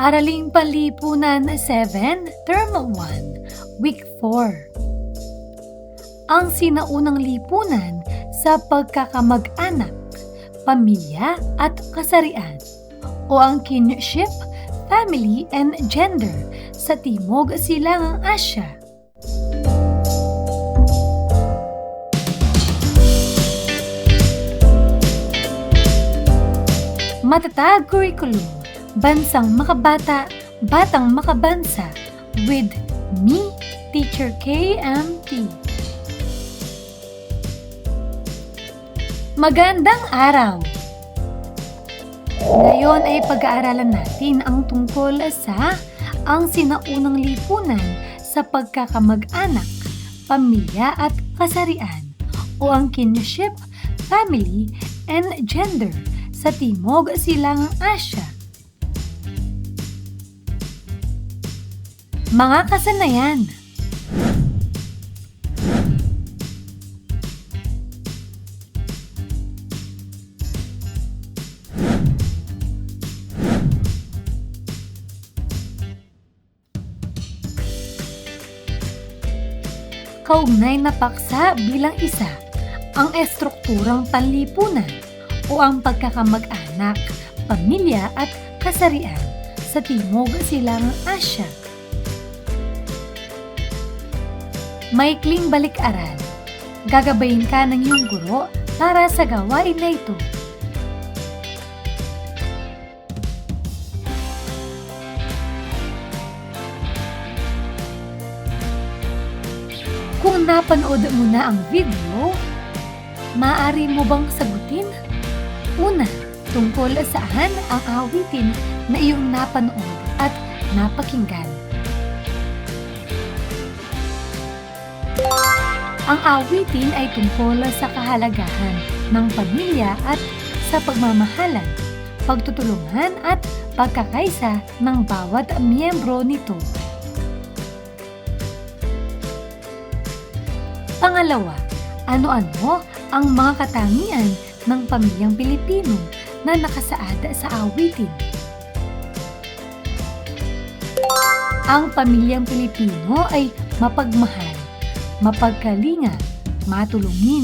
Araling Panlipunan 7, Term 1, Week 4. Ang sinaunang lipunan sa pagkakamag-anak, pamilya at kasarian, o ang kinship, family and gender sa Timog Silangang Asya. Matatag curriculum, bansang makabata, batang makabansa, with me, Teacher KMT. Magandang araw! Ngayon ay pag-aaralan natin ang tungkol sa ang sinaunang lipunan sa pagkakamag-anak, pamilya at kasarian, o ang kinship, family and gender sa Timog Silangang Asya. Mga kasanayan. Kaugnay na paksa bilang isa ang estrukturang panlipunan o ang pagkakamag-anak, pamilya at kasarian sa Timog Silangang Asya. Maikling balik-aral. Gagabayin ka ng iyong guro para sa gawain na ito. Kung napanood mo na ang video, maaari mo bang sagutin? Una, tungkol saan ang awitin na iyong napanood at napakinggan? Ang awitin ay tungkol sa kahalagahan ng pamilya at sa pagmamahalan, pagtutulungan at pagkakaisa ng bawat miyembro nito. Pangalawa, ano-ano ang mga katangian ng pamilyang Pilipino na nakasaad sa awitin? Ang pamilyang Pilipino ay mapagmahal, mapagkalinga, matulungin,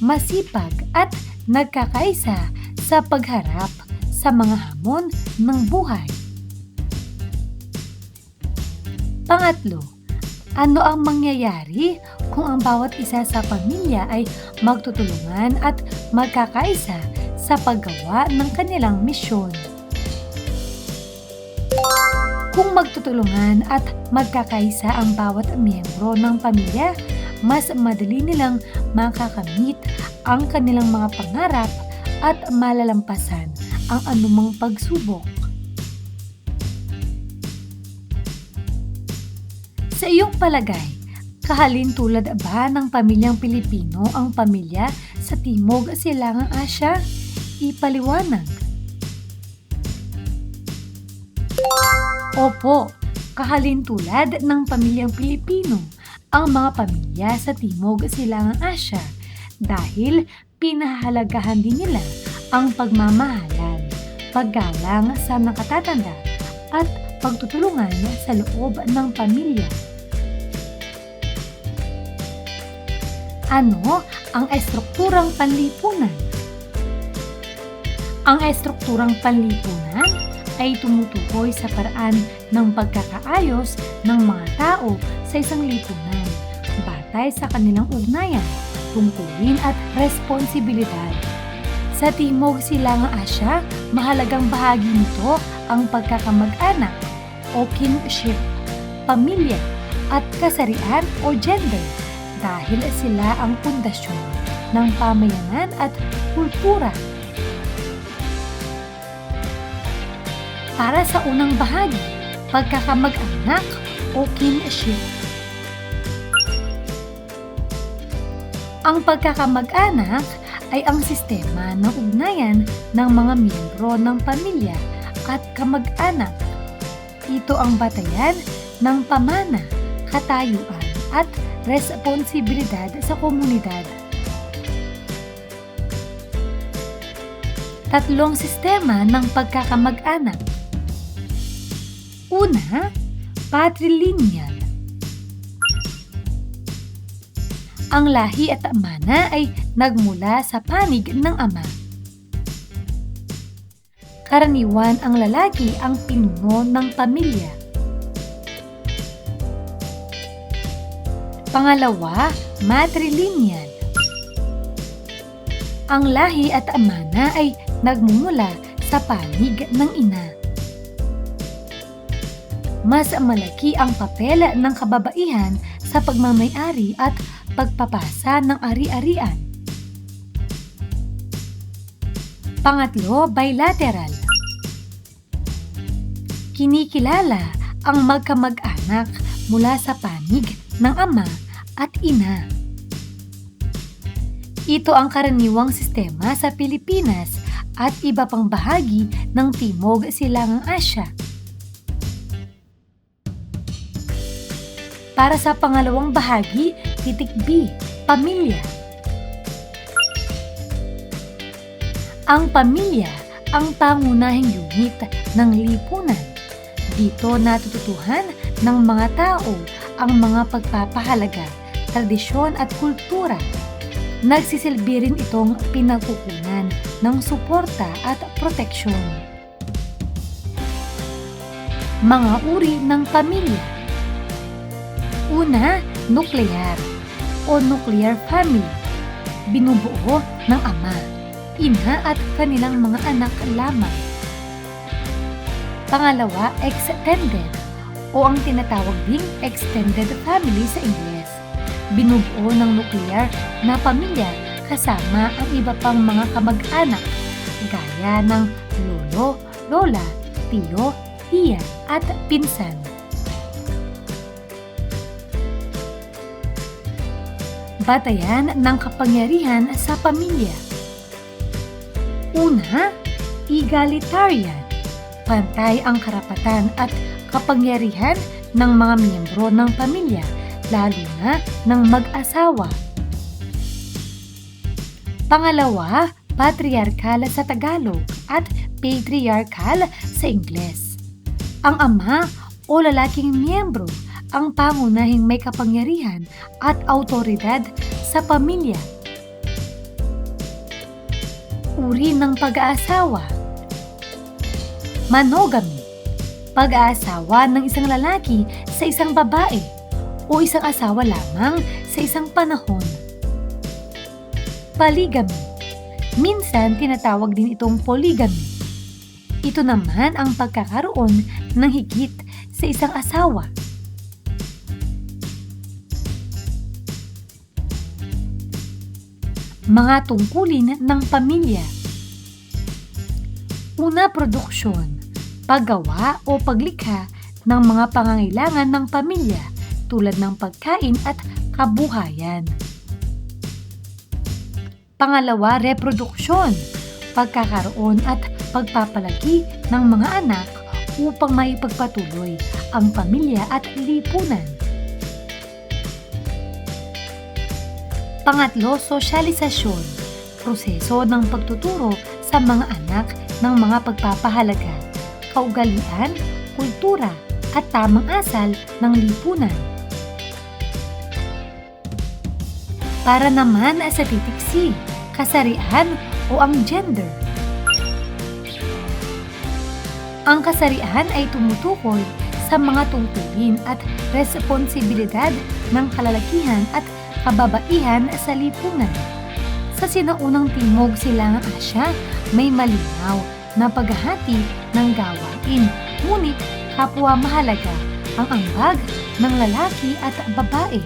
masipag at nagkakaisa sa pagharap sa mga hamon ng buhay. Pangatlo, ano ang mangyayari kung ang bawat isa sa pamilya ay magtutulungan at magkakaisa sa paggawa ng kanilang misyon? Kung magtutulungan at magkakaisa ang bawat miyembro ng pamilya, mas madali nilang makakamit ang kanilang mga pangarap at malalampasan ang anumang pagsubok. Sa iyong palagay, kahalintulad ba ng pamilyang Pilipino ang pamilya sa Timog Silangang Asya? Ipaliwanag. Opo, kahalintulad ng pamilyang Pilipino ang mga pamilya sa Timog Silangang Asya dahil pinahahalagahan din nila ang pagmamahalan, paggalang sa nakatatanda at pagtutulungan sa loob ng pamilya. Ano ang estrukturang panlipunan? Ang estrukturang panlipunan ay tumutukoy sa paraan ng pagkakaayos ng mga tao sa isang lipunan batay sa kanilang ugnayan, tungkulin at responsibilidad. Sa Timog Silangang Asya, mahalagang bahagi nito ang pagkakamag-anak o kinship, pamilya at kasarian o gender dahil sila ang pundasyon ng pamayanan at kultura. Para sa unang bahagi, pagkakamag-anak o kinship. Ang pagkakamag-anak ay ang sistema ng ugnayan ng mga miyembro ng pamilya at kamag-anak. Ito ang batayan ng pamana, katayuan at responsibilidad sa komunidad. Tatlong sistema ng pagkakamag-anak. Una, patrilineal. Ang lahi at mana ay nagmula sa panig ng ama. Karaniwan ang lalaki ang pinuno ng pamilya. Pangalawa, matrilineal. Ang lahi at mana ay nagmumula sa panig ng ina. Mas malaki ang papel ng kababaihan sa pagmamay-ari at pagpapasa ng ari-arian. Pangatlo, bilateral. Kinikilala ang magkamag-anak mula sa panig ng ama at ina. Ito ang karaniwang sistema sa Pilipinas at iba pang bahagi ng Timog Silangang Asya. Para sa pangalawang bahagi, titik B, pamilya. Ang pamilya ang pangunahing unit ng lipunan. Dito natututuhan ng mga tao ang mga pagpapahalaga, tradisyon at kultura. Nagsisilbi rin itong pinagkukunan ng suporta at proteksyon. Mga uri ng pamilya. Una, nuklear o nuclear family. Binubuo ng ama, ina at kanilang mga anak lamang. Pangalawa, extended o ang tinatawag ding extended family sa Ingles. Binubuo ng nuclear na pamilya kasama ang iba pang mga kamag-anak gaya ng lolo, lola, tiyo, tiya at pinsan. Batayan ng kapangyarihan sa pamilya. Una, egalitarian. Pantay ang karapatan at kapangyarihan ng mga miyembro ng pamilya, lalo na ng mag-asawa. Pangalawa, patriarkal sa Tagalog at patriarchal sa Ingles. Ang ama o lalaking miyembro ang pangunahing may kapangyarihan at awtoridad sa pamilya. Uri ng pag-aasawa. Monogamy. Pag-aasawa ng isang lalaki sa isang babae o isang asawa lamang sa isang panahon. Polygamy. Minsan tinatawag din itong polygamy. Ito naman ang pagkakaroon ng higit sa isang asawa. Mga tungkulin ng pamilya. Una, produksyon, paggawa o paglikha ng mga pangangailangan ng pamilya tulad ng pagkain at kabuhayan. Pangalawa, reproduksyon, pagkakaroon at pagpapalaki ng mga anak upang maipagpatuloy ang pamilya at lipunan. Pangatlo, sosyalisasyon, proseso ng pagtuturo sa mga anak ng mga pagpapahalaga, kaugalian, kultura at tamang asal ng lipunan. Para naman sa titik C, kasarian o ang gender. Ang kasarian ay tumutukoy sa mga tungkulin at responsibilidad ng kalalakihan at kababaihan sa lipunan. Sa sinaunang Timog Silangang Asya, may malinaw na paghahati ng gawain, ngunit kapwa mahalaga ang ambag ng lalaki at babae.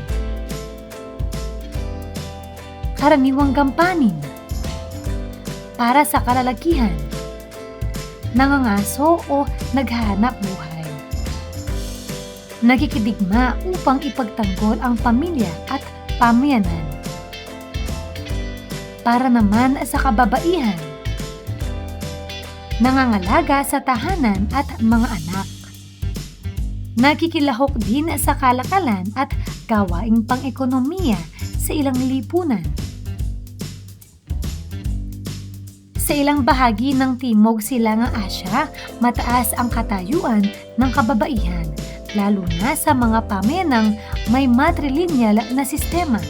Karaniwang gampanin. Para sa kalalakihan, nangangaso o naghahanap buhay. Nakikidigma upang ipagtanggol ang pamilya at pamayanan. Para naman sa kababaihan, nangangalaga sa tahanan at mga anak. Nakikilahok din sa kalakalan at gawaing pang-ekonomiya sa ilang lipunan. Sa ilang bahagi ng Timog Silangang Asya, mataas ang katayuan ng kababaihan, lalo na sa mga pamayanang may matrilineal na sistema.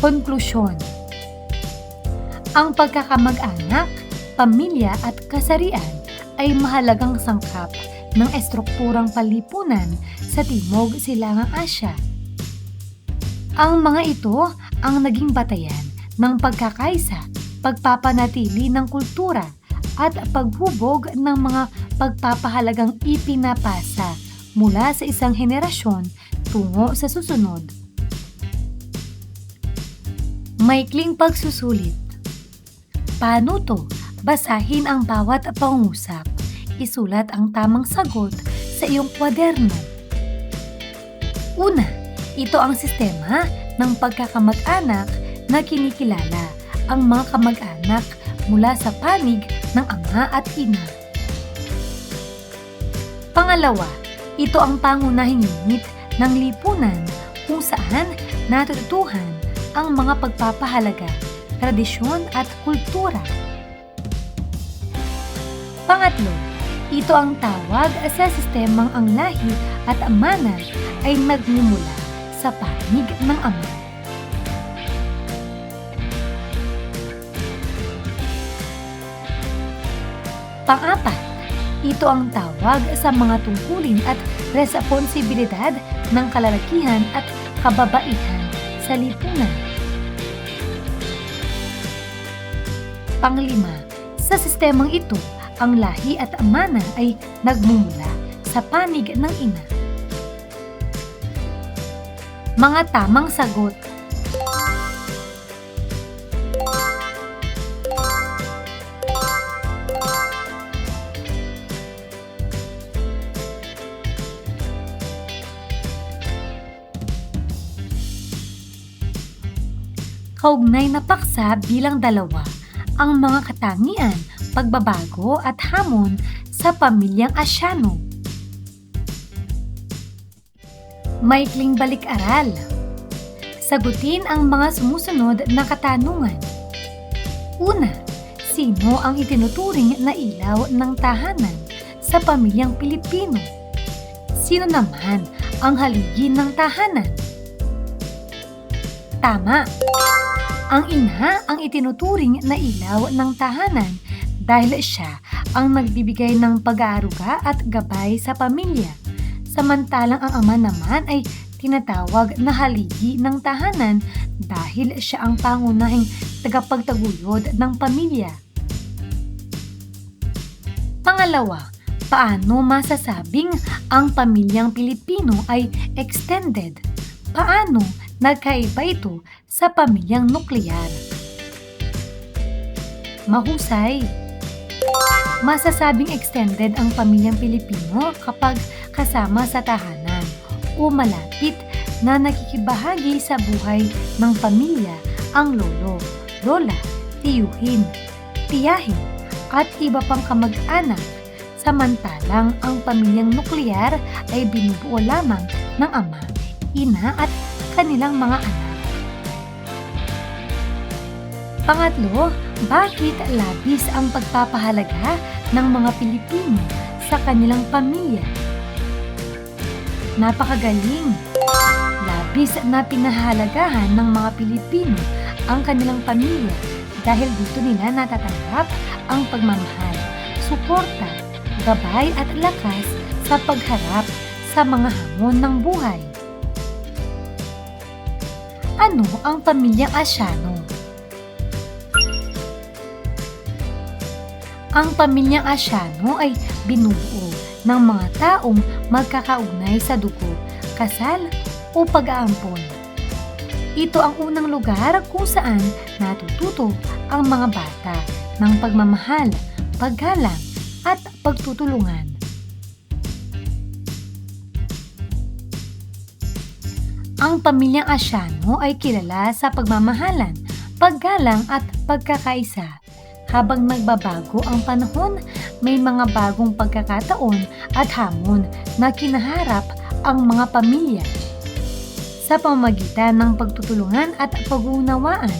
Konklusyon. Ang pagkakamag-anak, pamilya at kasarian ay mahalagang sangkap ng estrukturang palipunan sa Timog Silangang Asya. Ang mga ito ang naging batayan ng pagkakaisa, pagpapanatili ng kultura at paghubog ng mga pagpapahalagang ipinapasa mula sa isang henerasyon tungo sa susunod. Maikling pagsusulit. Paano to? Basahin ang bawat pangungusap. Isulat ang tamang sagot sa iyong kwaderno. Una, ito ang sistema ng pagkakamag-anak na kinikilala ang mga kamag-anak mula sa panig ng ama at ina. Pangalawa, ito ang pangunahing unit ng lipunan kung saan natututuhan ang mga pagpapahalaga, tradisyon at kultura. Pangatlo, ito ang tawag sa sistemang ang lahi at amana ay nagmumula sa panig ng ama. Pang-apat, ito ang tawag sa mga tungkulin at responsibilidad ng kalalakihan at kababaihan sa lipunan. Pang-lima, sa sistemang ito, ang lahi at amana ay nagmumula sa panig ng ina. Mga tamang sagot. Kaugnay na paksa bilang dalawa ang mga katangian, pagbabago at hamon sa pamilyang Asyano. Maikling balik-aral. Sagutin ang mga sumusunod na katanungan. Una, sino ang itinuturing na ilaw ng tahanan sa pamilyang Pilipino? Sino naman ang haligi ng tahanan? Tama. Ang ina ang itinuturing na ilaw ng tahanan dahil siya ang nagbibigay ng pag-aaruga at gabay sa pamilya. Samantalang ang ama naman ay tinatawag na haligi ng tahanan dahil siya ang pangunahing tagapagtaguyod ng pamilya. Pangalawa, paano masasabing ang pamilyang Pilipino ay extended? Paano nagkaiba ito sa pamilyang nuklear? Mahusay. Masasabing extended ang pamilyang Pilipino kapag kasama sa tahanan o malapit na nakikibahagi sa buhay ng pamilya ang lolo, lola, tiyuhin, tiyahin at iba pang kamag-anak, samantalang ang pamilyang nuklear ay binubuo lamang ng ama, ina at kanilang mga anak. Pangatlo, bakit labis ang pagpapahalaga ng mga Pilipino sa kanilang pamilya? Napakagaling! Labis na pinahahalagahan ng mga Pilipino ang kanilang pamilya dahil dito nila natatanggap ang pagmamahal, suporta, gabay at lakas sa pagharap sa mga hamon ng buhay. Ano ang pamilyang Asyano? Ang pamilyang Asyano ay binubuo ng mga taong magkakaugnay sa dugo, kasal o pag-aampon. Ito ang unang lugar kung saan natututo ang mga bata ng pagmamahal, paggalang at pagtutulungan. Ang pamilyang Asyano ay kilala sa pagmamahalan, paggalang at pagkakaisa. Habang nagbabago ang panahon, may mga bagong pagkakataon at hamon na kinaharap ang mga pamilya. Sa pamamagitan ng pagtutulungan at pag-uunawaan,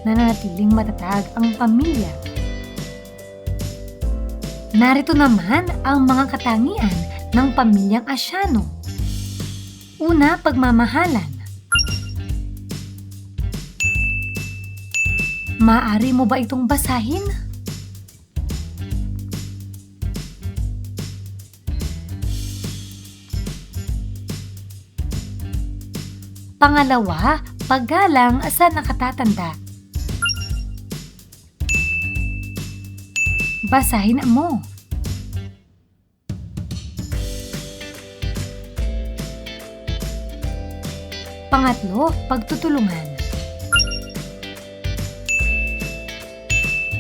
nananatiling matatag ang pamilya. Narito naman ang mga katangian ng pamilyang Asyano. Una, pagmamahalan. Maaari mo ba itong basahin? Pangalawa, paggalang sa nakatatanda. Basahin mo. Pangatlo, pagtutulungan.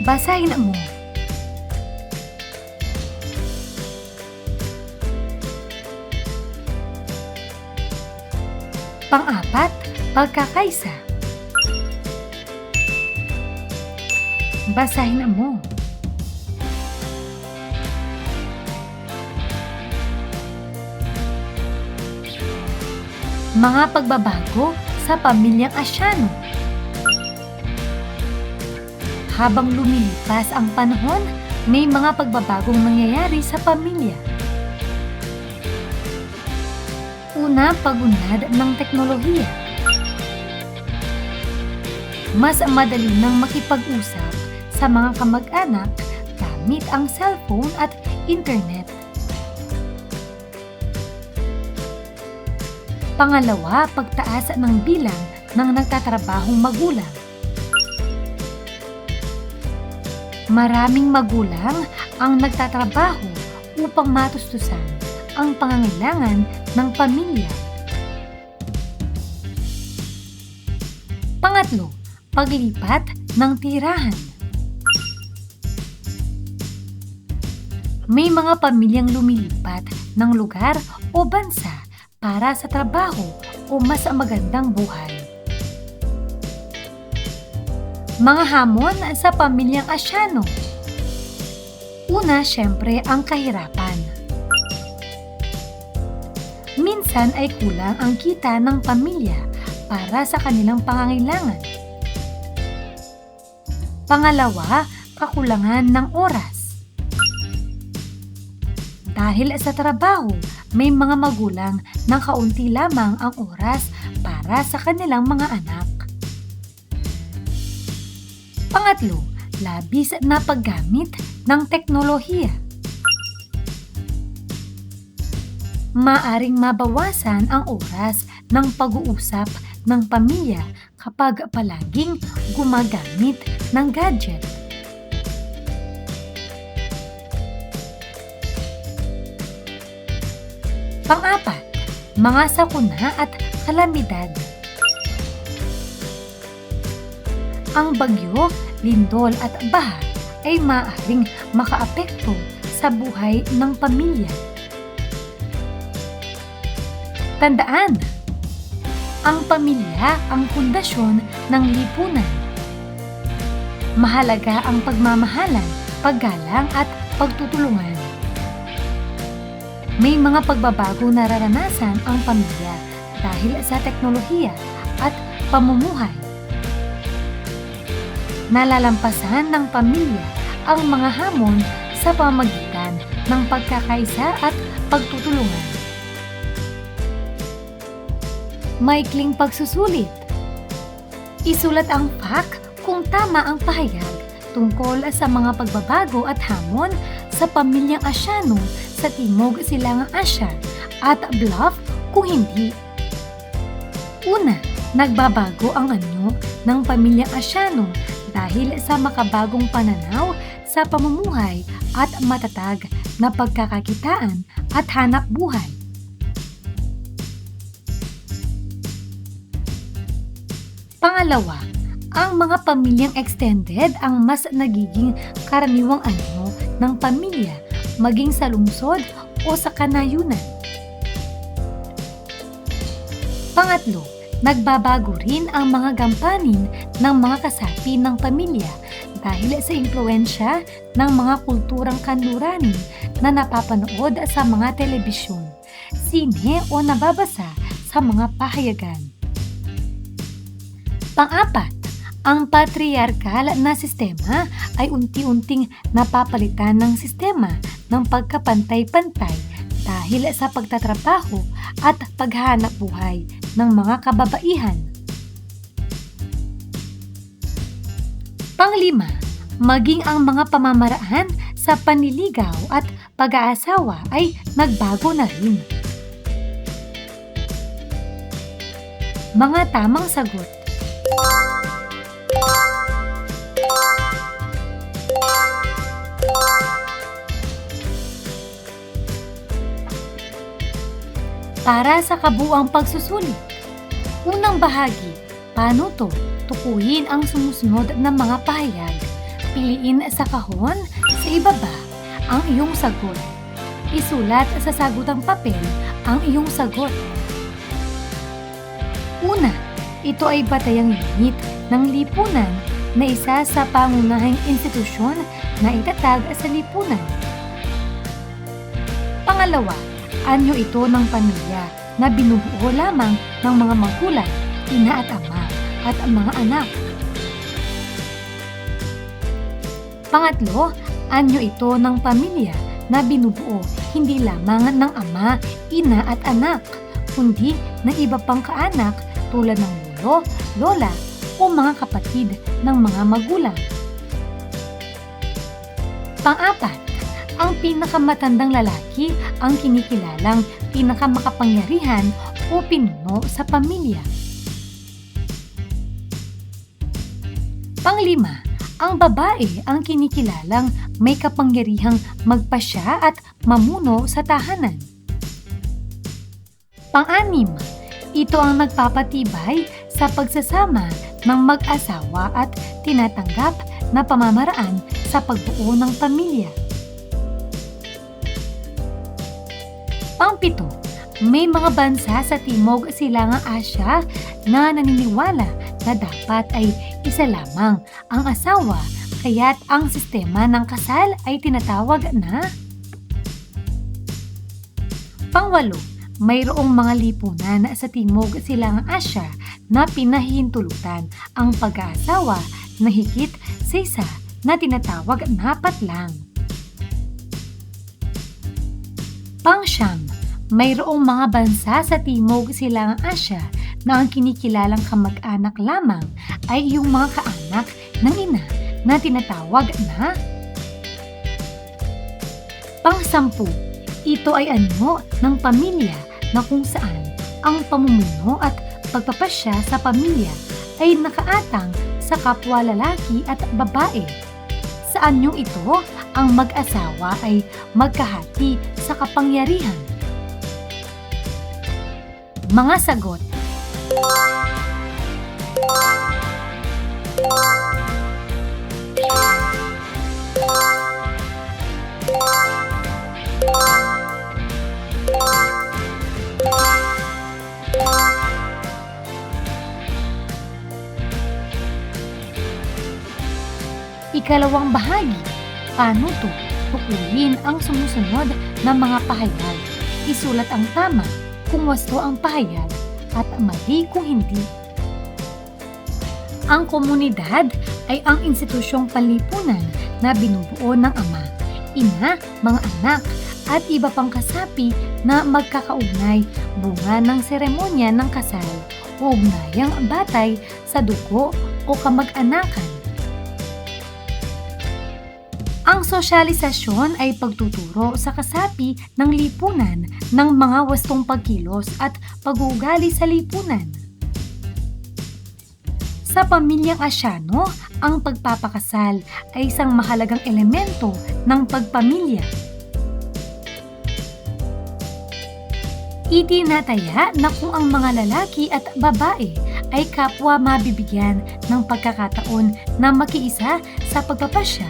Basahin mo. Pang-apat, pagkakaisa. Basahin mo. Mga pagbabago sa pamilyang Asyano. Habang lumilipas ang panahon, may mga pagbabagong nangyayari sa pamilya. Una, pagunlad ng teknolohiya. Mas madali nang makipag-usap sa mga kamag-anak gamit ang cellphone at internet. Pangalawa, pagtaas ng bilang ng nagtatrabahong magulang. Maraming magulang ang nagtatrabaho upang matustusan ang pangangailangan ng pamilya. Pangatlo, paglipat ng tirahan. May mga pamilyang lumilipat ng lugar o bansa para sa trabaho o mas magandang buhay. Mga hamon sa pamilyang Asyano. Una, syempre, ang kahirapan. Minsan ay kulang ang kita ng pamilya para sa kanilang pangangailangan. Pangalawa, kakulangan ng oras. Dahil sa trabaho, may mga magulang na kaunti lamang ang oras para sa kanilang mga anak. Pangatlo, labis na paggamit ng teknolohiya. Maaring mabawasan ang oras ng pag-uusap ng pamilya kapag palaging gumagamit ng gadget. Pang-apat, mga sakuna at kalamidad. Ang bagyo, lindol at baha ay maaaring makaapekto sa buhay ng pamilya. Tandaan, ang pamilya ang pundasyon ng lipunan. Mahalaga ang pagmamahalan, paggalang at pagtutulungan. May mga pagbabago na nararanasan ang pamilya dahil sa teknolohiya at pamumuhay. Nalalampasan ng pamilya ang mga hamon sa pamamagitan ng pagkakaisa at pagtutulungan. Maikling pagsusulit. Isulat ang fact kung tama ang pahayag tungkol sa mga pagbabago at hamon sa pamilyang Asyano sa Timog Silangang Asya at bluff kung hindi. Una, nagbabago ang anyo ng pamilyang Asyano dahil sa makabagong pananaw sa pamumuhay at matatag na pagkakakitaan at hanap buhay. Pangalawa, ang mga pamilyang extended ang mas nagiging karaniwang anyo ng pamilya maging sa lungsod o sa kanayunan. Pangatlo, nagbabago rin ang mga gampanin ng mga kasapi ng pamilya dahil sa impluwensya ng mga kulturang kanluranin na napapanood sa mga telebisyon, sine o nababasa sa mga pahayagan. Pang-apat, Ang patriarkal na sistema ay unti-unting napapalitan ng sistema ng pagkapantay-pantay dahil sa pagtatrabaho at paghahanap buhay ng mga kababaihan. Panglima, maging ang mga pamamaraan sa panliligaw at pag-aasawa ay nagbago na rin. Mga tamang sagot. Para sa kabuuang pagsusulit. Unang bahagi, paano to? Tukuyin ang sumusunod na mga pahayag. Piliin sa kahon sa ibaba ang iyong sagot. Isulat sa sagutang papel ang iyong sagot. Una, ito ay batayang unit ng lipunan na isa sa pangunahing institusyon na itatag sa lipunan. Pangalawa, anyo ito ng pamilya na binubuo lamang ng mga magulang, ina at ama, at ang mga anak. Pangatlo, anyo ito ng pamilya na binubuo hindi lamang ng ama, ina at anak, kundi ng iba pang kaanak tulad ng lolo, lola o mga kapatid ng mga magulang. Pang-apat, ang pinakamatandang lalaki ang kinikilalang pinakamakapangyarihan o pinuno sa pamilya. Panglima, ang babae ang kinikilalang may kapangyarihang magpasya at mamuno sa tahanan. Pang-anim, ito ang nagpapatibay sa pagsasama ng mag-asawa at tinatanggap na pamamaraan sa pagbuo ng pamilya. Pang-pito, may mga bansa sa Timog Silangang Asya na naniniwala na dapat ay isa lamang ang asawa, kaya't ang sistema ng kasal ay tinatawag na. Pang-walo, mayroong mga lipunan sa Timog Silangang Asya na pinahihintulutan ang pag-aasawa na higit sa isa na tinatawag na patlang. Pang-siyam, mayroong mga bansa sa Timog Silangang Asya na ang kinikilalang kamag-anak lamang ay yung mga kaanak ng ina na tinatawag na. Pang-sampu, ito ay anyo ng pamilya na kung saan ang pamumuno at pagpapasya sa pamilya ay nakaatang sa kapwa lalaki at babae. Sa anyong ito, ang mag-asawa ay magkahati sa kapangyarihan. Mga sagot. Ikalawang bahagi, paano to? Tukuyin ang sumusunod na mga pahayag. Isulat ang tama kung wasto ang pahayag at mali kung hindi. Ang komunidad ay ang institusyong panlipunan na binubuo ng ama, ina, mga anak, at iba pang kasapi na magkakaugnay bunga ng seremonya ng kasal o ugnayang batay sa dugo o kamag-anakan. Ang sosyalisasyon ay pagtuturo sa kasapi ng lipunan ng mga wastong pagkilos at pag-uugali sa lipunan. Sa pamilyang Asyano, ang pagpapakasal ay isang mahalagang elemento ng pagpamilya. Itinataya na kung ang mga lalaki at babae ay kapwa mabibigyan ng pagkakataon na makiisa sa pagpapasya,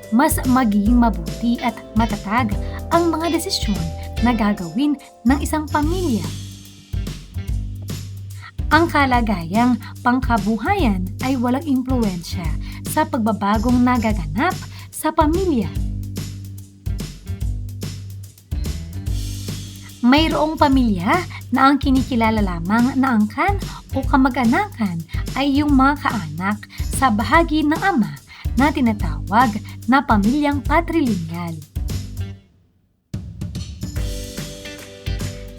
mas magiging mabuti at matatag ang mga desisyon na gagawin ng isang pamilya. Ang kalagayang pangkabuhayan ay walang impluwensya sa pagbabagong nagaganap sa pamilya. Mayroong pamilya na ang kinikilala lamang na angkan o kamag-anakan ay yung mga kaanak sa bahagi ng ama na tinatawag na pamilyang patrilineal.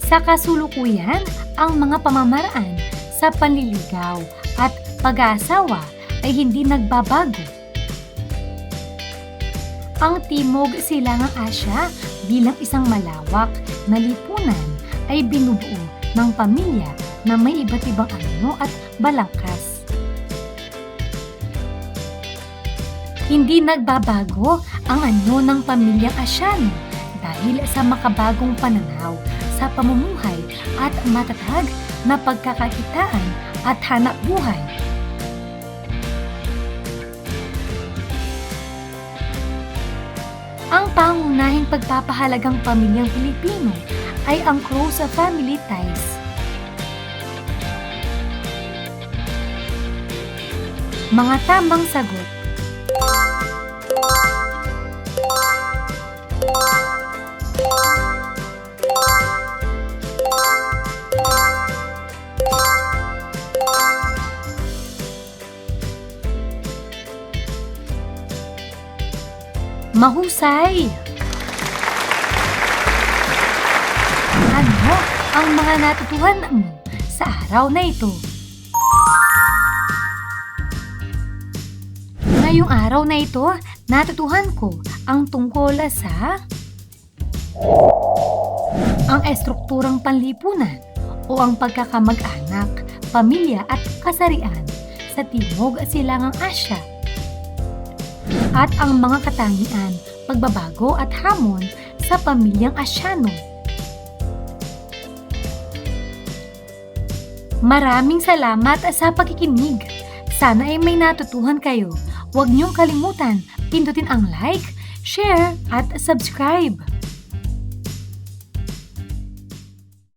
Sa kasulukuyan, ang mga pamamaraan sa panliligaw at pag-aasawa ay hindi nagbabago. Ang Timog Silangang Asya bilang isang malawak na lipunan ay binubuo ng pamilya na may iba't ibang anyo at balangkas. Hindi nagbabago ang anyo ng pamilyang Asyano dahil sa makabagong pananaw sa pamumuhay at matatag na pagkakakitaan at hanap buhay. Ang pangunahing pagpapahalagang pamilyang Pilipino ay ang close family ties. Mga tamang sagot. Mahusay! Ano ang mga natutuhan mo sa araw na ito? Ngayong araw na ito, natutuhan ko ang tungkol sa ang estrukturang panlipunan o ang pagkakamag-anak, pamilya at kasarian sa Timog Silangang Asya at ang mga katangian, pagbabago at hamon sa pamilyang Asyano. Maraming salamat sa pakikinig. Sana ay may natutuhan kayo. Huwag niyong kalimutan pindutin ang like, share at subscribe.